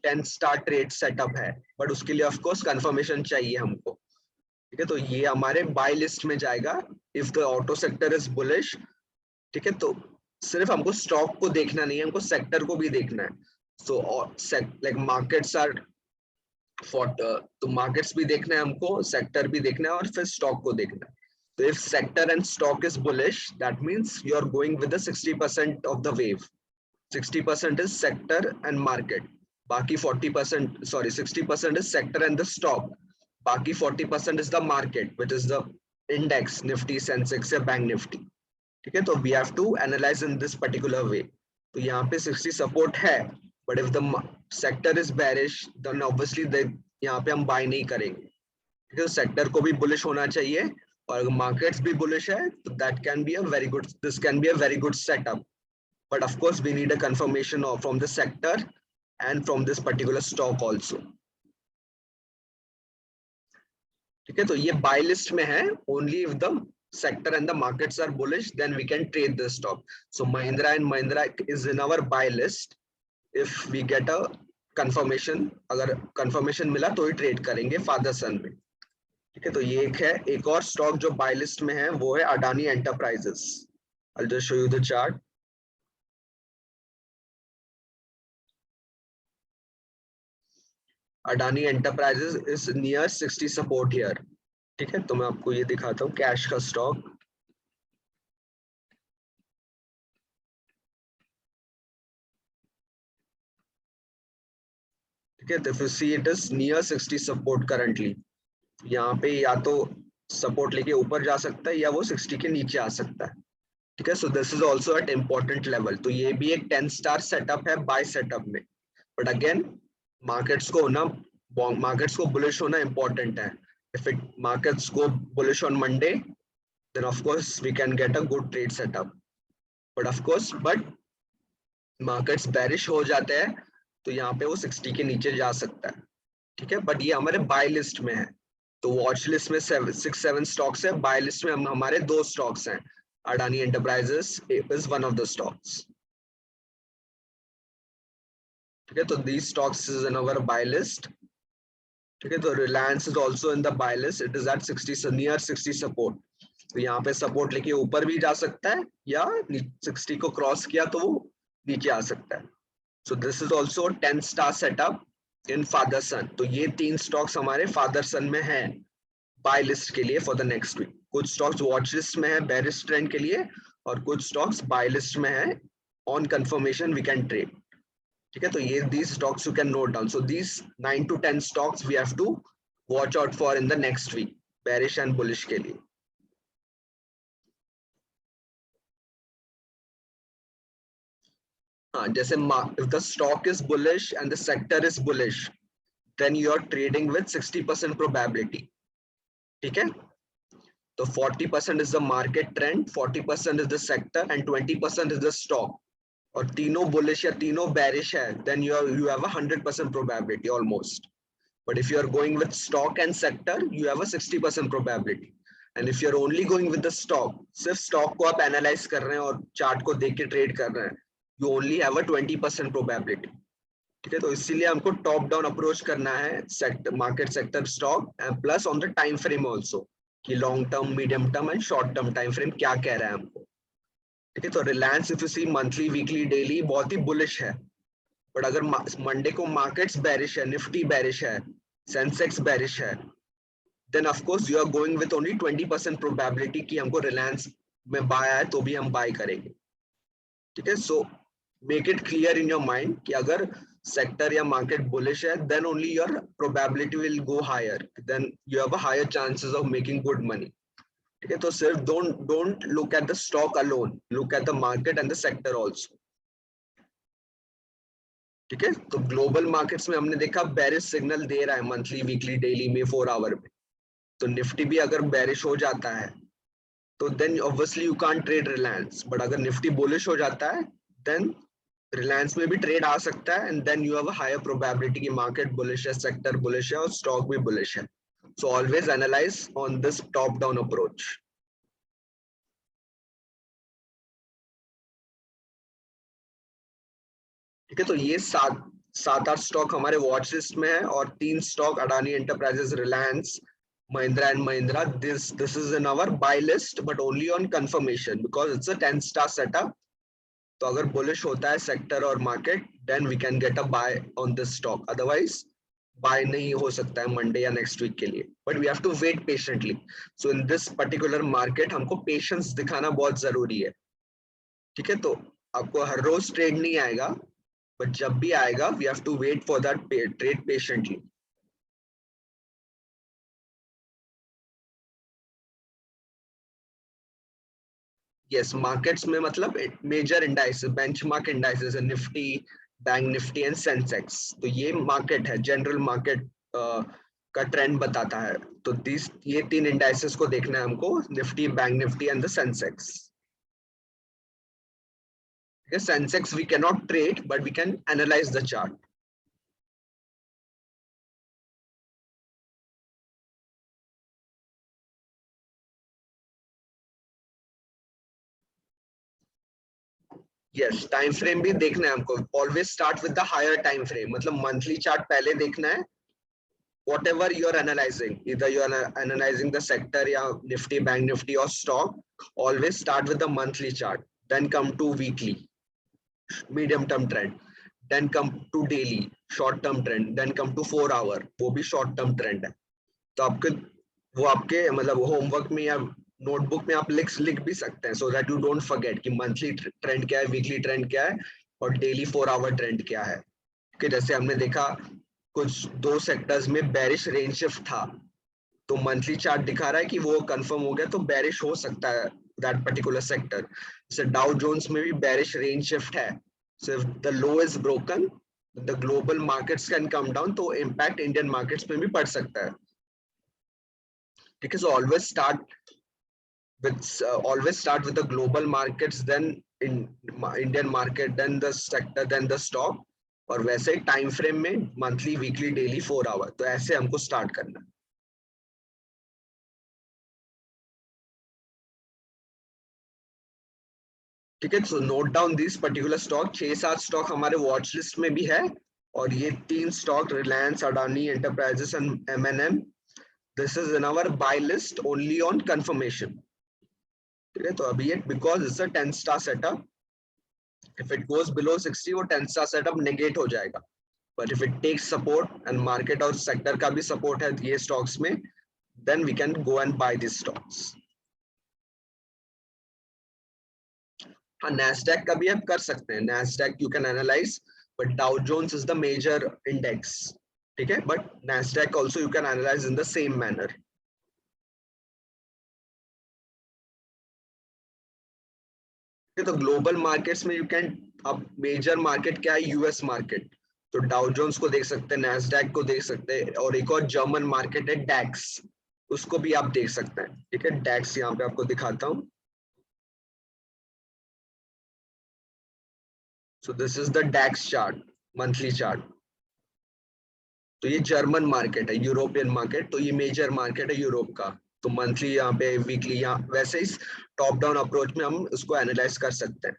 10 star trade setup है, बट उसके लिए ऑफकोर्स कंफर्मेशन चाहिए हमको। ठीक है, तो ये हमारे बाय लिस्ट में जाएगा if the auto sector is bullish. ठीक है, तो सिर्फ हमको स्टॉक को देखना नहीं है, हमको सेक्टर को भी देखना है। सो लाइक मार्केट्स आर तो मार्केट्स भी देखना है हमको, सेक्टर भी देखना है और फिर स्टॉक को देखना है। तो if sector and stock is bullish, that means you are going with 60% of the wave. 60% is sector and market, बाकी 40%, sorry, 60% is sector and the stock, बाकी 40% is the market, which is the index, nifty, sensex या bank nifty। ठीक है, तो we have to analyze in this particular way। तो यहाँ पे 60 support है, but if the sector is bearish, then obviously यहाँ पे हम buy नहीं करेंगे। ठीक है, सेक्टर को भी बुलिश होना चाहिए और अगर मार्केट्स भी बुलिश है तो that can be a very good, this can be a very good setup, but of course we need a confirmation from the sector and from this particular stock also। ठीक है, तो ये bye list में है, only if the sector and the markets are bullish then we can trade the stock। So Mahindra and Mahindra is in our buy list if we get a confirmation, अगर confirmation मिला तो ही trade करेंगे father सन में। ठीक है, तो ये एक है। एक और स्टॉक जो बाय लिस्ट में है वो है Adani enterprises. I'll just show you the chart। Adani enterprises is near 60 support here. ठीक है, तो मैं आपको ये दिखाता हूँ कैश का स्टॉक। ठीक है, तो see it is near 60 support currently. यहाँ पे या तो सपोर्ट लेके ऊपर जा सकता है या वो 60 के नीचे आ सकता है। ठीक है, so this is also eight important level. तो ये भी एक 10 स्टार सेटअप है बाय सेटअप में, बट अगेन मार्केट्स को ना मार्केट्स को बुलिश होना इंपॉर्टेंट है. If it markets go bullish on Monday, then of course we can get a good trade setup. But markets bearish हो जाते हैं तो यहाँ पे वो 60 के नीचे जा सकता है. ठीक है, बट ये हमारे बाय लिस्ट में है. तो वॉच लिस्ट में 6-7 स्टॉक्स है, बाय लिस्ट में हमारे 2 स्टॉक्स हैं. Adani enterprises is one of the stocks. ठीक है, तो these stocks is in our buy list. ठीक है, तो Reliance is also in the buy list. It is at 60 near 60 support. तो यहाँ पे सपोर्ट लेके ऊपर भी जा सकता है या 60 को क्रॉस किया तो वो नीचे आ सकता है. So this is also 10 star setup in father son. तो ये 3 स्टॉक्स हमारे फादर सन में है बाय लिस्ट के लिए फॉर द नेक्स्ट वीक. कुछ स्टॉक्स वॉच लिस्ट में है बेरिश ट्रेंड के लिए और कुछ स्टॉक्स बाय लिस्ट में है on confirmation we can trade. ठीक है, तो ये these stocks you can note down. So these 9 to 10 stocks we have to watch out for in the next week, bearish and bullish के लिए. हाँ, जैसे if the stock is bullish and the sector is bullish, then you are trading with 60% probability. ठीक है, तो 40% is the market trend, 40% is the sector and 20% is the stock. और तीनों bullish या तीनों bearish है, then you have a 100% probability almost. But if you are going with stock and sector, you have a 60% probability. And if you're only going with the stock, सिर्फ stock को आप analyze कर रहे हैं और chart को देख के trade कर रहे हैं, you only have a 20% probability. ठीक है, तो इसीलिए हमको top down approach करना है sector, market sector, stock and plus on the time frame also कि long term, medium term and short term time frame क्या कह रहा है हमको. ठीक है, तो Reliance if you see monthly weekly daily बहुत ही बुलिश है. बट अगर मंडे को मार्केट्स बेरिश है, निफ्टी बेरिश है, सेंसेक्स बेरिश है, then of course you are going with only 20% probability कि हमको रिलायंस में बाय आए तो भी हम बाय करेंगे. ठीक है, so make it clear in your mind कि अगर सेक्टर या मार्केट बुलिश है then only your probability will go higher, then you have a higher chances of making good money. ठीक है, तो सिर्फ don't look at the stock alone, look at the market and the sector also. ठीक है, तो global markets में हमने देखा बेरिश सिग्नल दे रहा है मंथली वीकली डेली में 4 आवर में. तो निफ्टी भी अगर बेरिश हो जाता है तो then obviously you can't trade Reliance. But अगर निफ्टी बुलिश हो जाता है देन रिलायंस में भी ट्रेड आ सकता है and then you have a higher probability कि मार्केट बुलिश है, सेक्टर बुलिश है और स्टॉक भी बुलिश है. So always analyse on this top down approach. ठीक है, तो ये 7-8 स्टॉक हमारे वॉच लिस्ट में है और 3 stock Adani Enterprises, Reliance, Mahindra and Mahindra. This is in our buy list but only on confirmation because it's a 10 star setup. तो अगर बुलिश होता है सेक्टर और market then we can get a buy on this stock. Otherwise buy नहीं हो सकता है Monday या नेक्स्ट वीक के लिए. But we have to wait patiently. So in this particular market हमको पेशेंस दिखाना बहुत जरूरी है. ठीक है, तो आपको हर रोज ट्रेड नहीं आएगा बट जब भी आएगा we have to wait for that trade patiently. Yes, markets में मतलब मेजर इंडाइसेस, बेंचमार्क इंडाइसेस है निफ्टी, बैंक निफ्टी एंड सेंसेक्स. तो ये मार्केट है, जनरल मार्केट का ट्रेंड बताता है. तो ये 3 इंडाइसेस को देखना है हमको, Nifty, bank Nifty and the Sensex. Sensex we can not trade but we can analyse the chart. Yes, time frame भी देखना है हमको. Always start with the higher time frame, मतलब मंथली चार्ट पहले देखना है. whatever you are analyzing, either you are analyzing the sector या nifty, bank nifty or stock, always start with the monthly chart, then come to weekly, medium term trend, then come to daily, short term trend, then come to 4 hour, वो भी short term trend है. तो आपके वो आपके मतलब homework में या नोटबुक में आप लिख भी सकते हैं, so that you don't forget कि मंथली ट्रेंड क्या है, वीकली ट्रेंड क्या है और डेली 4 आवर ट्रेंड क्या है. कि जैसे हमने देखा कुछ 2 सेक्टर्स में बेरिश रेंज शिफ्ट था, तो मंथली चार्ट दिखा रहा है कि वो कंफर्म हो गया तो बेरिश हो सकता है दैट पर्टिकुलर सेक्टर. जैसे डाउ जोन्स में भी बेरिश रेंज शिफ्ट है. So if the low is broken the global markets can come down, तो इम्पैक्ट इंडियन मार्केट्स में भी पड़ सकता है। ठीक है, सो always start with the global markets, then in Indian market, then the sector, then the stock, और वैसे टाइम फ्रेम में मंथली, वीकली, डेली, 4 आवर, तो ऐसे हमको स्टार्ट करना है। ठीक है, so note down this particular stock. 6-7 stock हमारे वॉच लिस्ट में भी है, और ये 3 stock Reliance, Adani Enterprises and M&M, this is in our buy list only on confirmation. ठीक है, तो अभी ये because it's a 10 star setup, if it goes below 60 वो 10 स्टार सेटअप नेगेट हो जाएगा, but if it takes support and market और sector का भी सपोर्ट है ये स्टॉक्स में, then we can go and buy this stocks. हाँ, नैस्डैक का भी आप कर सकते हैं, Nasdaq you can analyse, but Dow Jones is the major index. ठीक है, but Nasdaq also you can analyse in the same manner. तो ग्लोबल मार्केट्स में यू कैन, अब मेजर मार्केट क्या है, यूएस मार्केट, तो डाउ जोन्स को देख सकते हैं, नैस्डैक को देख सकते हैं, और एक और जर्मन मार्केट है डैक्स, उसको भी आप देख सकते हैं। ठीक है, डैक्स यहाँ पे आपको दिखाता हूँ। So this is the DAX chart, monthly chart. तो ये जर्मन मार्केट है, यूरोपियन मार्केट, तो ये मेजर मार्केट है यूरोप का, तो मंथली यहाँ पे, वीकली यहाँ, वैसे इस टॉप डाउन अप्रोच में हम इसको एनालाइज कर सकते हैं।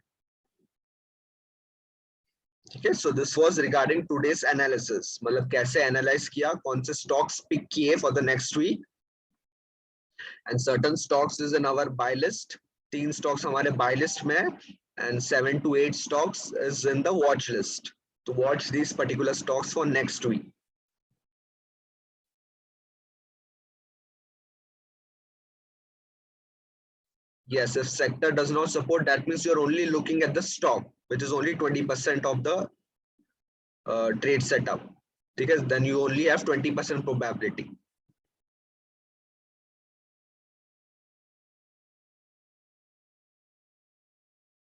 ठीक है, so this was regarding today's analysis, मतलब कैसे एनालाइज किया, कौन से स्टॉक्स पिक किए for the next week, and certain stocks is in our buy list, 3 stocks हमारे बाय लिस्ट में है, and 7 to 8 stocks is in the watch list, तो watch this particular stocks for next week. Yes, if sector does not support, that means you're only looking at the stock, which is only 20% of the trade setup. Because then you only have 20% probability.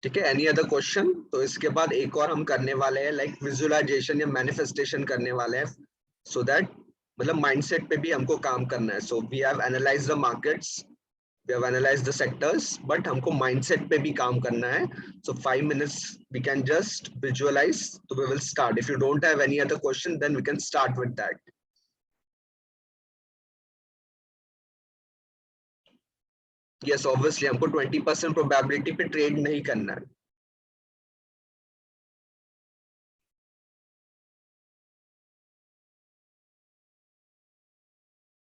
ठीक है, any other question? तो इसके बाद एक और हम करने वाले हैं, लाइक विजुअलाइजेशन या मैनिफेस्टेशन करने वाले हैं, सो दैट मतलब माइंडसेट पे भी हमको काम करना है। So we have analyse the markets, we have analyzed the sectors, but हमको mindset पे भी काम करना है। So 5 minutes we can just visualize, so we will start. If you don't have any other question, then we can start with that. Yes, obviously हमको 20% probability पे trade नहीं करना है।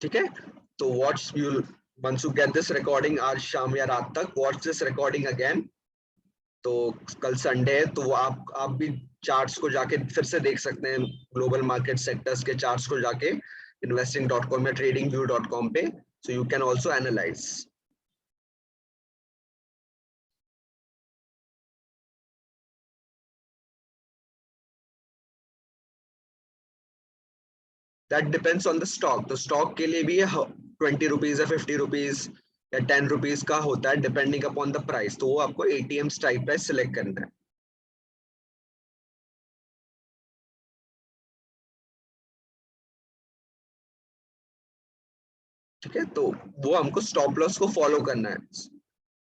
ठीक है, तो watch you once you get this recording आज शाम या रात तक, watch this recording again. तो कल संडे है, तो आप भी चार्ट्स को जाके फिर से देख सकते हैं, ग्लोबल मार्केट सेक्टर्स के चार्ट्स को जाके investing.com या tradingview.com पे, so you can also analyze. That depends on the stock. तो स्टॉक के लिए भी 20 रुपीज या 50 रुपीज या 10 रुपीज का होता है, डिपेंडिंग अपॉन द प्राइस, तो वो आपको ATM स्ट्राइक प्राइस सिलेक्ट करना है। ठीक है, तो वो हमको स्टॉप लॉस को फॉलो करना है।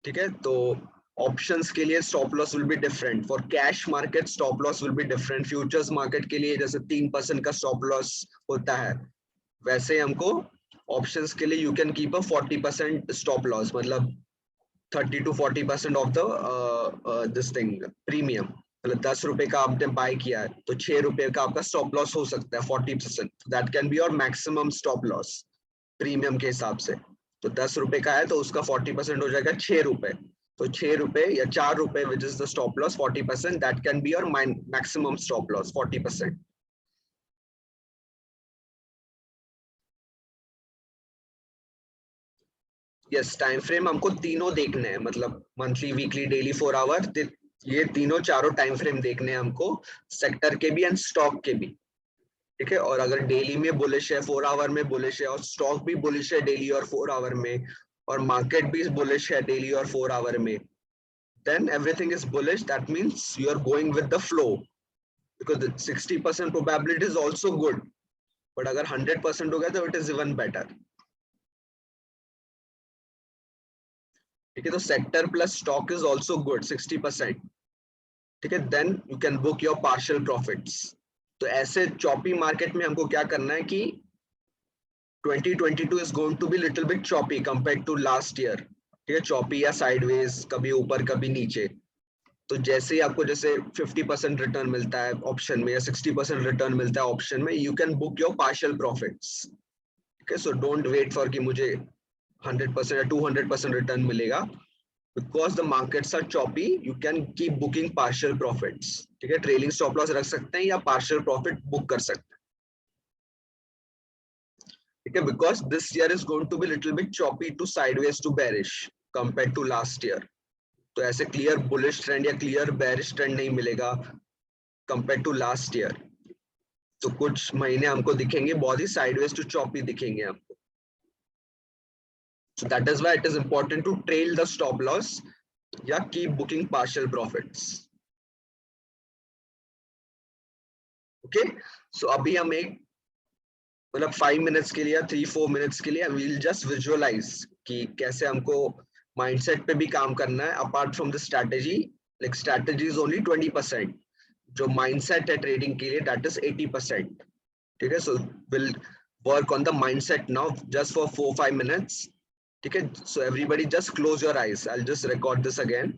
ठीक है, तो ऑप्शंस के लिए stop loss will be different, for cash market stop loss will be different, futures market के लिए जैसे 3% का स्टॉप लॉस होता है, वैसे हमको ऑप्शंस के लिए you can keep a 40% stop loss, मतलब 30 to 40% of the this thing premium, मतलब 10 रुपए का आपने बाय किया है, तो 6 रुपए का आपका स्टॉप लॉस हो सकता है 40%, that can be your maximum stop loss premium के हिसाब से। तो 10 रुपए का है तो उसका 40% हो जाएगा 6 रुपए, तो 6 रुपए या 4 रुपए विच is the stop loss 40%, that can be your maximum stop loss 40%। Yes, time frame हमको तीनों देखने हैं, मतलब मंथली, वीकली, डेली, 4 आवर, ये तीनों चारों टाइम फ्रेम देखने हैं हमको, सेक्टर के भी एंड स्टॉक के भी। ठीक है, और अगर डेली में बुलिश है, 4 आवर में बुलिश है, और स्टॉक भी बुलिश है डेली और 4 आवर में, और मार्केट भी बुलिश है डेली और 4 आवर में, then everything is bullish, that means you are going with the flow, because the 60% probability is also good, but अगर 100% हो गया तो it is even better. ठीक है, तो sector plus stock is also good 60%. ठीक है, then you can book your partial profits. तो ऐसे चॉपी मार्केट में हमको क्या करना है कि 2022 is going to be little bit choppy compared to last year. ठीक है, चॉपी या साइडवेज, कभी ऊपर कभी नीचे. तो जैसे ही आपको जैसे 50% रिटर्न मिलता है ऑप्शन में या 60% रिटर्न मिलता है ऑप्शन में, you can book your partial profits. ठीक है, सो डोंट वेट फॉर कि मुझे 100% या 200% रिटर्न मिलेगा. Because the markets are choppy, you can keep booking partial profits. ठीक है, ट्रेलिंग स्टॉप लॉस रख सकते हैं या पार्शियल प्रॉफिट बुक कर सकते हैं. ठीक है, because this year is going to be little bit choppy to sideways to bearish compared to last year. तो ऐसे क्लियर बुलिश ट्रेंड या क्लियर बेरिश ट्रेंड नहीं मिलेगा compared to last year. तो कुछ महीने हमको दिखेंगे बहुत ही sideways to choppy दिखेंगे हमको. So that is why it is important to trail the stop loss या keep booking partial profits. Okay, so अभी हम एक मतलब 5 minutes के लिए या 3-4 minutes के लिए we'll just visualize कि कैसे हमको mindset पे भी काम करना है. Apart from the strategy, like strategy is only 20%. जो mindset है trading के लिए that is 80%. ठीक है, so we'll work on the mindset now just for 4-5 minutes. ठीक है, so everybody just close your eyes. I'll just record this again.